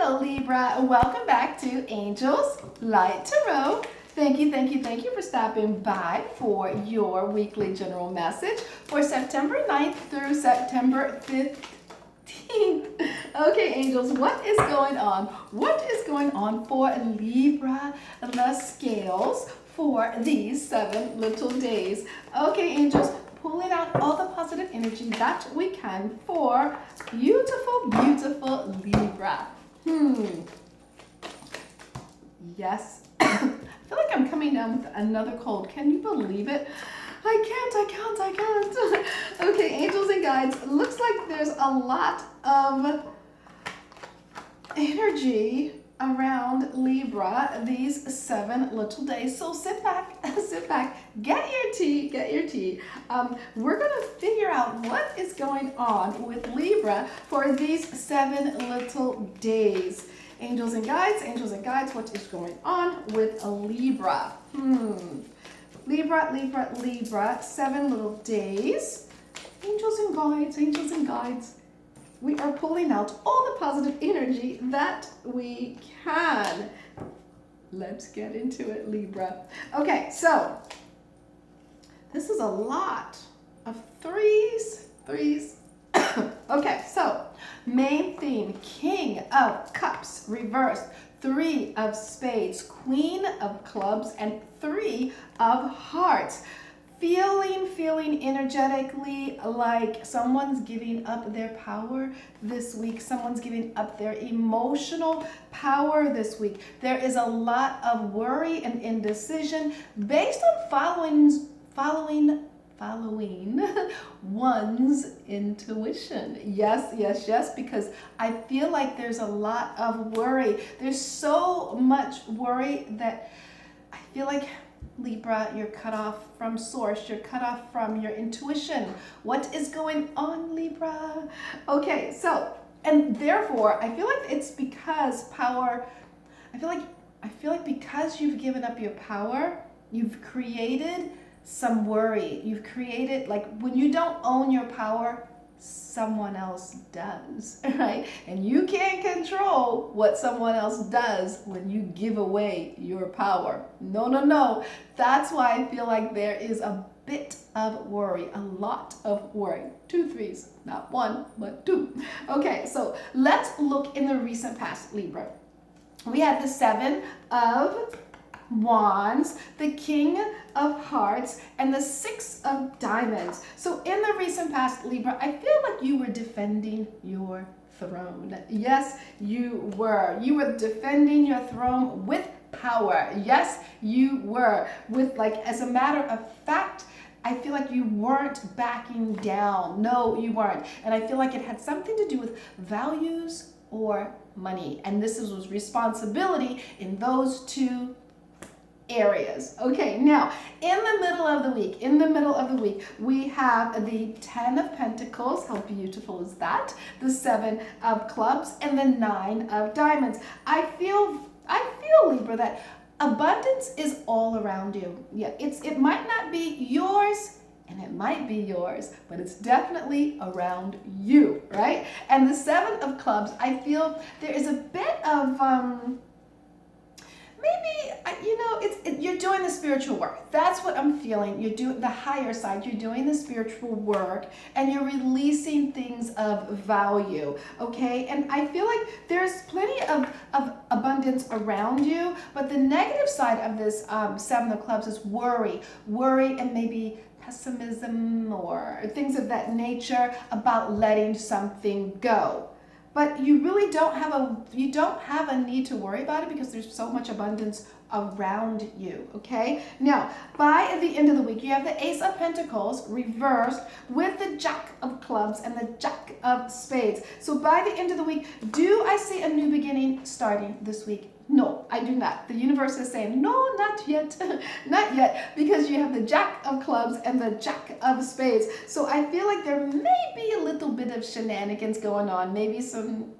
Hello, Libra. Welcome back to Angels Light Tarot. Thank you for stopping by for your weekly general message for September 9th through September 15th. Okay, angels, what is going on? What is going on for Libra, the scales, for these 7 little days? Okay, angels, pulling out all the positive energy that we can for beautiful Libra. Yes. I feel like I'm coming down with another cold. Can you believe it? I can't. Okay, angels and guides, looks like there's a lot of energy around Libra these 7 little days. So sit back, get your tea. We're gonna figure out what is going on with Libra for these 7 little days. Angels and guides, what is going on with a Libra? Libra, 7 little days. Angels and guides. We are pulling out all the positive energy that we can. Let's get into it, Libra. Okay, so this is a lot of threes. Okay, so main theme, King of Cups reversed, 3 of Spades, Queen of Clubs, and 3 of Hearts. Feeling energetically like someone's giving up their power this week. Someone's giving up their emotional power this week. There is a lot of worry and indecision based on following one's intuition. Yes, because I feel like there's a lot of worry. There's so much worry that I feel like, Libra, you're cut off from source. You're cut off from your intuition. What is going on, Libra? Okay, so, and therefore, I feel like it's because power, I feel like because you've given up your power, you've created some worry. You've created, like, when you don't own your power, someone else does, right? And you can't control what someone else does when you give away your power. No. That's why I feel like there is a bit of worry, a lot of worry. 2 threes, not 1, but 2. Okay, so let's look in the recent past, Libra. We had the 7 of Wands, the King of Hearts, and the 6 of Diamonds. So in the recent past, Libra, I feel like you were defending your throne. Yes, you were. You were defending your throne with power. Yes, you were. With, like, as a matter of fact, I feel like you weren't backing down. No, you weren't. And I feel like it had something to do with values or money. And this was responsibility in those 2 areas. Okay, now in the middle of the week, we have the 10 of Pentacles. How beautiful is that? The 7 of Clubs and the 9 of Diamonds. I feel Libra, that abundance is all around you. Yeah, it might not be yours and it might be yours, but it's definitely around you, right? And the 7 of Clubs, I feel there is a bit of you're doing the spiritual work. That's what I'm feeling. You're doing the higher side. You're doing the spiritual work and you're releasing things of value, okay? And I feel like there's plenty of abundance around you, but the negative side of this 7 of Clubs is worry and maybe pessimism or things of that nature about letting something go. But you really don't have a need to worry about it because there's so much abundance around you, okay? Now, by the end of the week, you have the Ace of Pentacles reversed with the Jack of Clubs and the Jack of Spades. So by the end of the week, do I see a new beginning starting this week? No, I do not. The universe is saying, no, not yet, not yet, because you have the Jack of Clubs and the Jack of Spades. So I feel like there may be a little bit of shenanigans going on, maybe some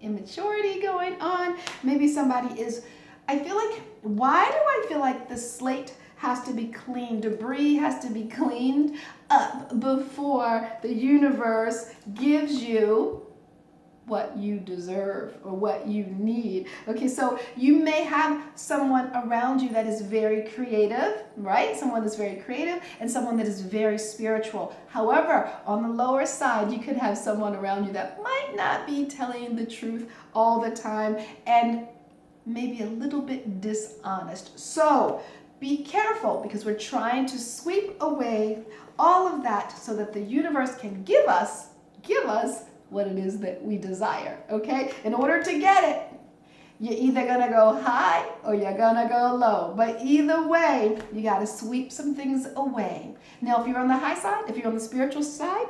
immaturity going on, maybe somebody is, I feel like, why do I feel like the slate has to be cleaned, debris has to be cleaned up before the universe gives you what you deserve or what you need. Okay, so you may have someone around you that is very creative, right? Someone that's very creative and someone that is very spiritual. However, on the lower side, you could have someone around you that might not be telling the truth all the time and maybe a little bit dishonest. So be careful, because we're trying to sweep away all of that so that the universe can give us what it is that we desire, okay? In order to get it, you're either gonna go high or you're gonna go low. But either way, you gotta sweep some things away. Now, if you're on the high side, if you're on the spiritual side,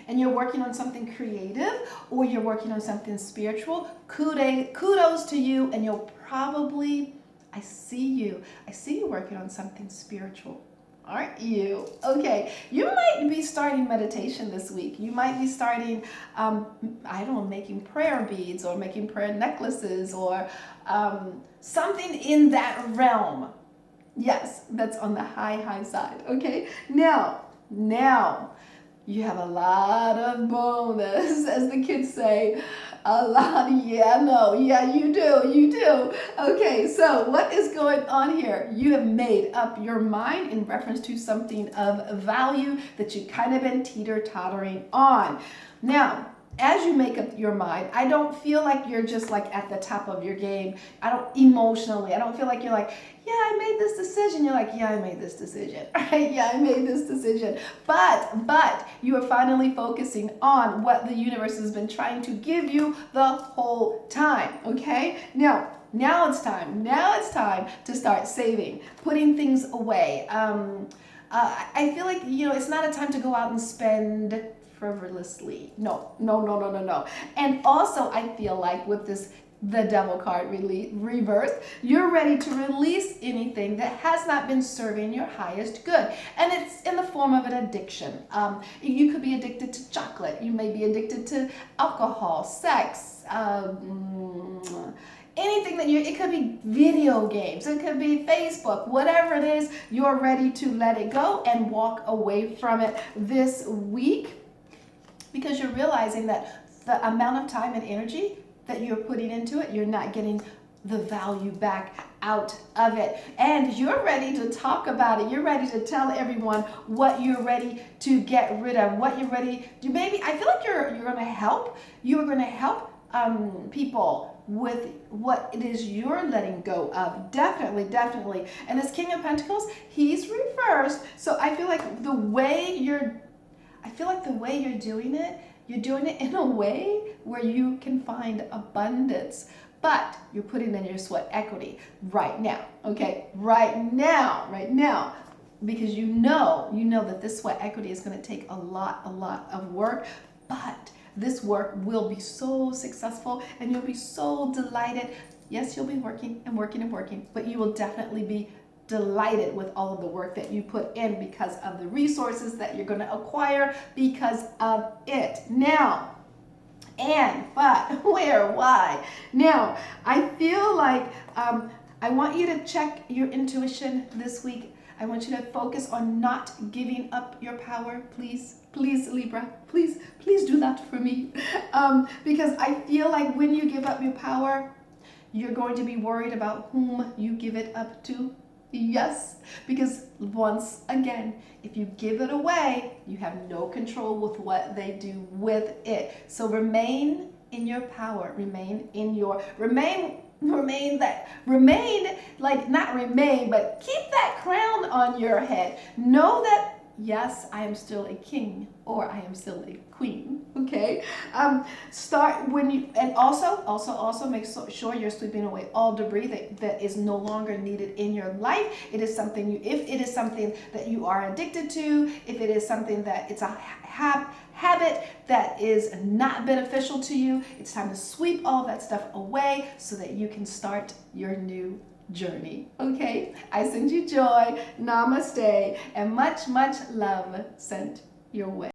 and you're working on something creative or you're working on something spiritual, kudos to you, and you'll probably, I see you working on something spiritual. Aren't you? Okay, you might be starting meditation this week. You might be starting, I don't know, making prayer beads or making prayer necklaces or something in that realm. Yes, that's on the high side. Okay, now, you have a lot of bonus, as the kids say. A lot, you do. Okay, so what is going on here? You have made up your mind in reference to something of value that you kind of been teeter-tottering on. Now, as you make up your mind, I don't feel like you're just like at the top of your game. I don't feel like you're like, yeah, I made this decision. You're like, yeah, I made this decision. Right? Yeah, I made this decision. But you are finally focusing on what the universe has been trying to give you the whole time. Okay? Now it's time. Now it's time to start saving, putting things away. I feel like, it's not a time to go out and spend frivolously. No. And also, I feel like with the devil card reversed, you're ready to release anything that has not been serving your highest good. And it's in the form of an addiction. You could be addicted to chocolate. You may be addicted to alcohol, sex, anything it could be video games, it could be Facebook, whatever it is, you're ready to let it go and walk away from it this week, because you're realizing that the amount of time and energy that you're putting into it, you're not getting the value back out of it. And you're ready to talk about it. You're ready to tell everyone what you're ready to get rid of, what you're ready to, maybe, I feel like you're going to help. You're going to help people with what it is you're letting go of. Definitely. And as King of Pentacles, he's reversed. So I feel like the way you're doing it, you're doing it in a way where you can find abundance, but you're putting in your sweat equity right now, okay? Right now, because you know that this sweat equity is going to take a lot of work, but this work will be so successful and you'll be so delighted. Yes, you'll be working, but you will definitely be delighted with all of the work that you put in because of the resources that you're going to acquire because of it. Now, why? Now, I feel like I want you to check your intuition this week. I want you to focus on not giving up your power, please. Please, Libra, please do that for me. Because I feel like when you give up your power, you're going to be worried about whom you give it up to. Yes, because once again, if you give it away, you have no control with what they do with it. So remain in your power, but keep that crown on your head. Know that, yes, I am still a king or I am still a queen, okay? Start when you, and also make sure you're sweeping away all debris that is no longer needed in your life. If it is something that you are addicted to, if it is something that it's a habit that is not beneficial to you, it's time to sweep all that stuff away so that you can start your new journey. Okay, I send you joy, namaste, and much love sent your way.